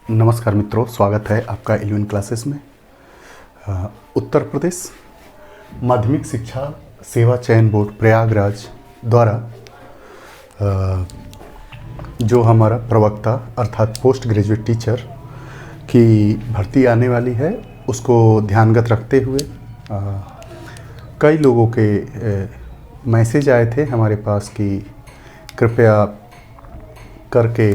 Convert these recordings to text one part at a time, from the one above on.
नमस्कार मित्रों, स्वागत है आपका इलेवन क्लासेस में। उत्तर प्रदेश माध्यमिक शिक्षा सेवा चयन बोर्ड प्रयागराज द्वारा जो हमारा प्रवक्ता अर्थात पोस्ट ग्रेजुएट टीचर की भर्ती आने वाली है, उसको ध्यानगत रखते हुए कई लोगों के मैसेज आए थे हमारे पास कि कृपया करके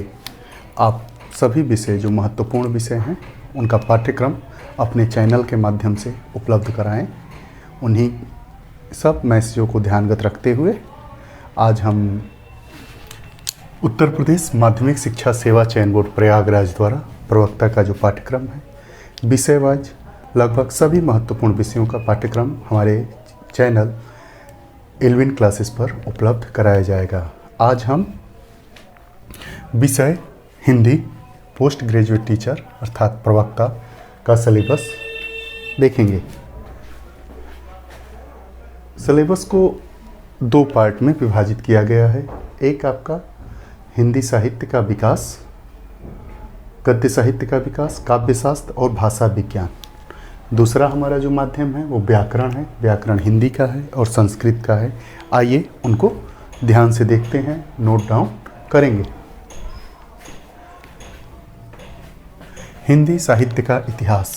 आप सभी विषय जो महत्वपूर्ण विषय हैं उनका पाठ्यक्रम अपने चैनल के माध्यम से उपलब्ध कराएं। उन्हीं सब मैसेजों को ध्यानगत रखते हुए आज हम उत्तर प्रदेश माध्यमिक शिक्षा सेवा चयन बोर्ड प्रयागराज द्वारा प्रवक्ता का जो पाठ्यक्रम है, विषय वाइज लगभग सभी महत्वपूर्ण विषयों का पाठ्यक्रम हमारे चैनल इलेवन क्लासेस पर उपलब्ध कराया जाएगा। आज हम विषय हिंदी पोस्ट ग्रेजुएट टीचर अर्थात प्रवक्ता का सिलेबस देखेंगे। सिलेबस को दो पार्ट में विभाजित किया गया है। एक आपका हिंदी साहित्य का विकास, गद्य साहित्य का विकास, काव्य शास्त्र और भाषा विज्ञान। दूसरा हमारा जो माध्यम है वो व्याकरण है। व्याकरण हिंदी का है और संस्कृत का है। आइए उनको ध्यान से देखते हैं, नोट डाउन करेंगे। हिंदी साहित्य का इतिहास,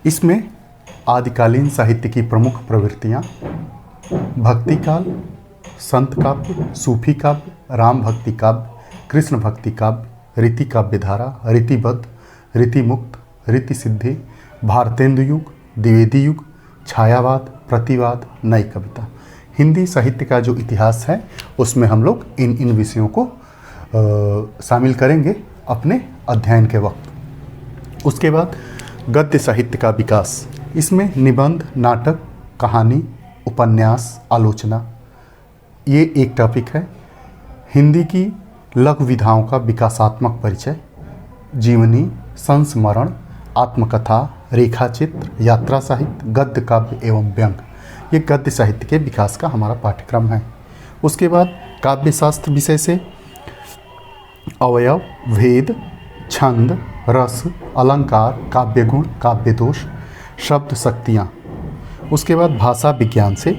इसमें आदिकालीन साहित्य की प्रमुख प्रवृत्तियाँ भक्ति काल, संत काव्य, सूफी काव्य, राम भक्ति काव्य, कृष्ण भक्ति काव्य, रीति काव्य धारा, रीतिबद्ध, रीतिमुक्त, रीति सिद्धि, भारतेंदु युग, द्विवेदी युग, छायावाद, प्रतिवाद, नई कविता। हिंदी साहित्य का जो इतिहास है उसमें हम लोग इन विषयों को शामिल करेंगे अपने अध्ययन के वक्त। उसके बाद गद्य साहित्य का विकास, इसमें निबंध, नाटक, कहानी, उपन्यास, आलोचना, ये एक टॉपिक है। हिंदी की लघु विधाओं का विकासात्मक परिचय, जीवनी, संस्मरण, आत्मकथा, रेखाचित्र, यात्रा साहित्य, गद्य काव्य एवं व्यंग, ये गद्य साहित्य के विकास का हमारा पाठ्यक्रम है। उसके बाद काव्य शास्त्र विषय से अवयव, भेद, छंद, रस, अलंकार, काव्य गुण, काव्य दोष, शब्द शक्तियाँ। उसके बाद भाषा विज्ञान से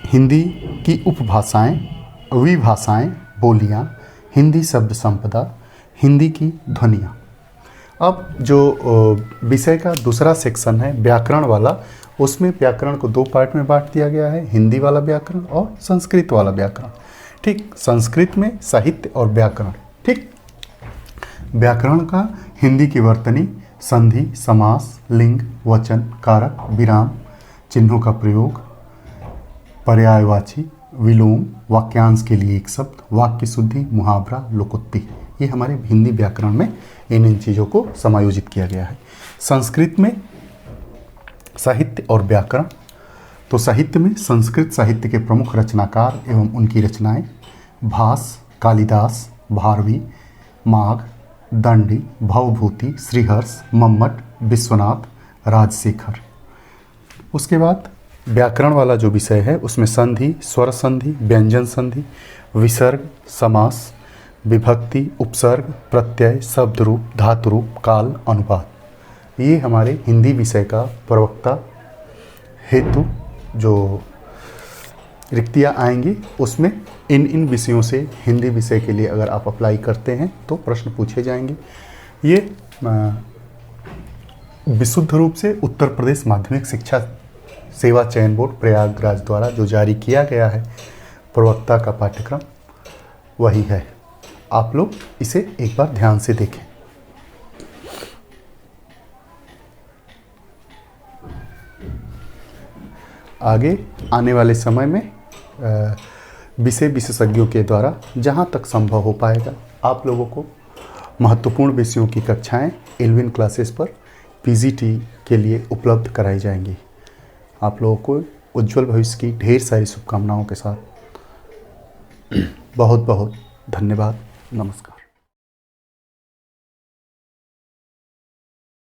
हिंदी की उपभाषाएं, विभाषाएं, बोलियाँ, हिंदी शब्द संपदा, हिंदी की ध्वनियाँ। अब जो विषय का दूसरा सेक्शन है व्याकरण वाला, उसमें व्याकरण को दो पार्ट में बांट दिया गया है, हिंदी वाला व्याकरण और संस्कृत वाला व्याकरण। ठीक, संस्कृत में साहित्य और व्याकरण। ठीक, व्याकरण का हिंदी की वर्तनी, संधि, समास, लिंग, वचन, कारक, विराम चिन्हों का प्रयोग, पर्यायवाची, विलोम, वाक्यांश के लिए एक शब्द, वाक्य शुद्धि, मुहावरा, लोकोक्ति, ये हमारे हिंदी व्याकरण में इन चीज़ों को समायोजित किया गया है। संस्कृत में साहित्य और व्याकरण, तो साहित्य में संस्कृत साहित्य के प्रमुख रचनाकार एवं उनकी रचनाएं भास, कालिदास, भारवी, माघ, दंडी, भवभूति, श्रीहर्ष, मम्मट, विश्वनाथ, राजशेखर। उसके बाद व्याकरण वाला जो विषय है उसमें संधि, स्वर संधि, व्यंजन संधि, विसर्ग, समास, विभक्ति, उपसर्ग, प्रत्यय, शब्द रूप, धातु रूप, काल, अनुपात, ये हमारे हिंदी विषय का प्रवक्ता हेतु जो रिक्तियाँ आएंगी उसमें इन विषयों से हिंदी विषय के लिए अगर आप अप्लाई करते हैं तो प्रश्न पूछे जाएंगे। ये विशुद्ध रूप से उत्तर प्रदेश माध्यमिक शिक्षा सेवा चयन बोर्ड प्रयागराज द्वारा जो जारी किया गया है प्रवक्ता का पाठ्यक्रम वही है। आप लोग इसे एक बार ध्यान से देखें। आगे आने वाले समय में विषय विशेषज्ञों के द्वारा जहाँ तक संभव हो पाएगा आप लोगों को महत्वपूर्ण विषयों की कक्षाएं इलेवन क्लासेस पर पीजीटी के लिए उपलब्ध कराई जाएंगी। आप लोगों को उज्जवल भविष्य की ढेर सारी शुभकामनाओं के साथ बहुत बहुत धन्यवाद। नमस्कार।